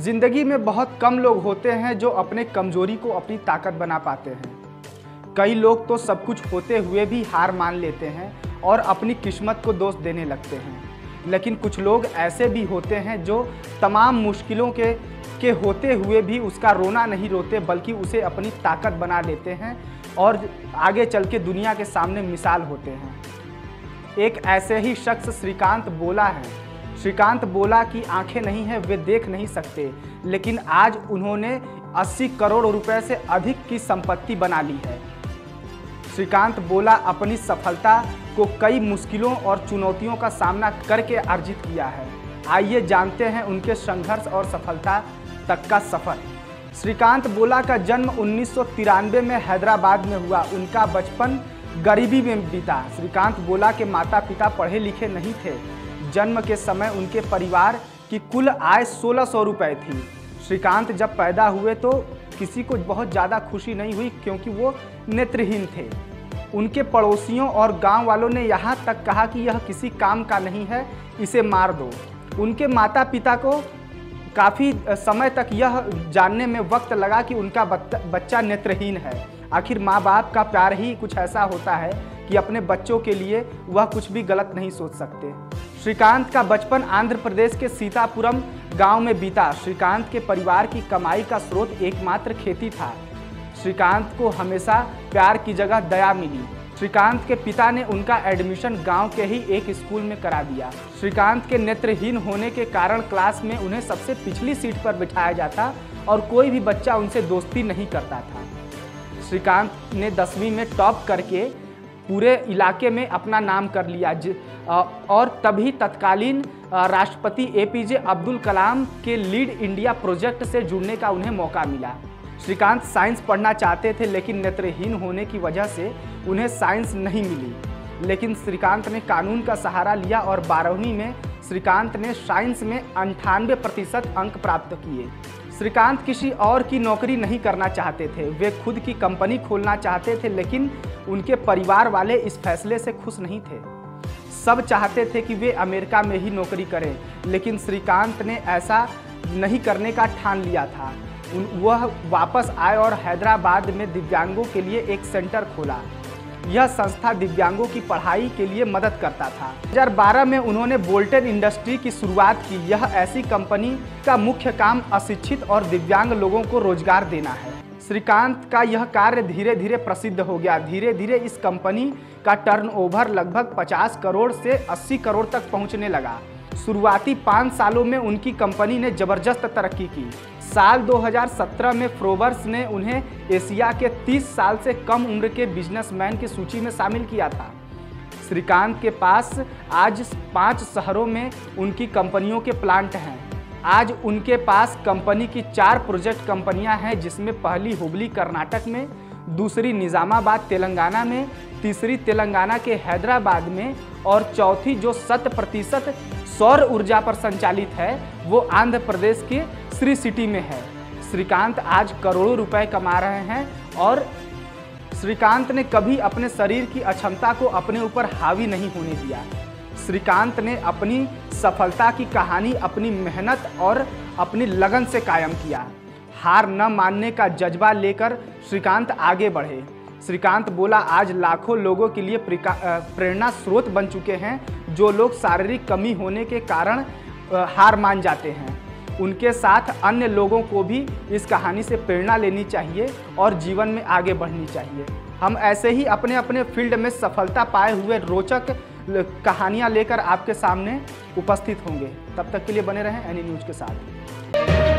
जिंदगी में बहुत कम लोग होते हैं जो अपने कमजोरी को अपनी ताकत बना पाते हैं। कई लोग तो सब कुछ होते हुए भी हार मान लेते हैं और अपनी किस्मत को दोष देने लगते हैं। लेकिन कुछ लोग ऐसे भी होते हैं जो तमाम मुश्किलों के होते हुए भी उसका रोना नहीं रोते, बल्कि उसे अपनी ताकत बना लेते हैं और आगे चल के दुनिया के सामने मिसाल होते हैं। एक ऐसे ही शख्स श्रीकांत बोला है। श्रीकांत बोला की आंखें नहीं है, वे देख नहीं सकते, लेकिन आज उन्होंने 80 करोड़ रुपए से अधिक की संपत्ति बना ली है। श्रीकांत बोला अपनी सफलता को कई मुश्किलों और चुनौतियों का सामना करके अर्जित किया है। आइए जानते हैं उनके संघर्ष और सफलता तक का सफर। श्रीकांत बोला का जन्म 1993 में हैदराबाद में हुआ। उनका बचपन गरीबी में बीता। श्रीकांत बोला के माता पिता पढ़े लिखे नहीं थे। जन्म के समय उनके परिवार की कुल आय 1600 रुपये थी। श्रीकांत जब पैदा हुए तो किसी को बहुत ज़्यादा खुशी नहीं हुई, क्योंकि वो नेत्रहीन थे। उनके पड़ोसियों और गांव वालों ने यहाँ तक कहा कि यह किसी काम का नहीं है, इसे मार दो। उनके माता पिता को काफ़ी समय तक यह जानने में वक्त लगा कि उनका बच्चा नेत्रहीन है। आखिर माँ बाप का प्यार ही कुछ ऐसा होता है कि अपने बच्चों के लिए वह कुछ भी गलत नहीं सोच सकते। श्रीकांत का बचपन आंध्र प्रदेश के सीतापुरम गांव में बीता। श्रीकांत के परिवार की कमाई का स्रोत एकमात्र खेती था। श्रीकांत को हमेशा प्यार की जगह दया मिली। श्रीकांत के पिता ने उनका एडमिशन गांव के ही एक स्कूल में करा दिया। श्रीकांत के नेत्रहीन होने के कारण क्लास में उन्हें सबसे पिछली सीट पर बिठाया जाता और कोई भी बच्चा उनसे दोस्ती नहीं करता था। श्रीकांत ने 10वीं में टॉप करके पूरे इलाके में अपना नाम कर लिया और तभी तत्कालीन राष्ट्रपति एपीजे अब्दुल कलाम के लीड इंडिया प्रोजेक्ट से जुड़ने का उन्हें मौका मिला। श्रीकांत साइंस पढ़ना चाहते थे, लेकिन नेत्रहीन होने की वजह से उन्हें साइंस नहीं मिली। लेकिन श्रीकांत ने कानून का सहारा लिया और 12वीं में श्रीकांत ने साइंस में 98% अंक प्राप्त किए। श्रीकांत किसी और की नौकरी नहीं करना चाहते थे, वे खुद की कंपनी खोलना चाहते थे, लेकिन उनके परिवार वाले इस फैसले से खुश नहीं थे। सब चाहते थे कि वे अमेरिका में ही नौकरी करें, लेकिन श्रीकांत ने ऐसा नहीं करने का ठान लिया था। वह वापस आए और हैदराबाद में दिव्यांगों के लिए एक सेंटर खोला। यह संस्था दिव्यांगों की पढ़ाई के लिए मदद करता था। 2012 में उन्होंने बोल्टन इंडस्ट्री की शुरुआत की। यह ऐसी कंपनी का मुख्य काम अशिक्षित और दिव्यांग लोगों को रोजगार देना है। श्रीकांत का यह कार्य धीरे धीरे प्रसिद्ध हो गया। धीरे धीरे इस कंपनी का टर्नओवर लगभग 50 करोड़ से 80 करोड़ तक पहुंचने लगा। शुरुआती 5 सालों में उनकी कंपनी ने जबरदस्त तरक्की की। साल 2017 में फोर्ब्स ने उन्हें एशिया के 30 साल से कम उम्र के बिजनेसमैन की सूची में शामिल किया था। श्रीकांत के पास आज 5 शहरों में उनकी कंपनियों के प्लांट हैं। आज उनके पास कंपनी की 4 प्रोजेक्ट कंपनियां हैं, जिसमें पहली हुबली कर्नाटक में, दूसरी निजामाबाद तेलंगाना में, तीसरी तेलंगाना के हैदराबाद में और चौथी जो 100% सौर ऊर्जा पर संचालित है वो आंध्र प्रदेश के श्री सिटी में है। श्रीकांत आज करोड़ों रुपए कमा रहे हैं और श्रीकांत ने कभी अपने शरीर की अक्षमता को अपने ऊपर हावी नहीं होने दिया। श्रीकांत ने अपनी सफलता की कहानी अपनी मेहनत और अपनी लगन से कायम किया। हार न मानने का जज्बा लेकर श्रीकांत आगे बढ़े। श्रीकांत बोला आज लाखों लोगों के लिए प्रेरणा स्रोत बन चुके हैं, जो लोग शारीरिक कमी होने के कारण हार मान जाते हैं। उनके साथ अन्य लोगों को भी इस कहानी से प्रेरणा लेनी चाहिए और जीवन में आगे बढ़नी चाहिए। हम ऐसे ही अपने अपने फील्ड में सफलता पाए हुए रोचक कहानियां लेकर आपके सामने उपस्थित होंगे। तब तक के लिए बने रहें एनी न्यूज़ के साथ।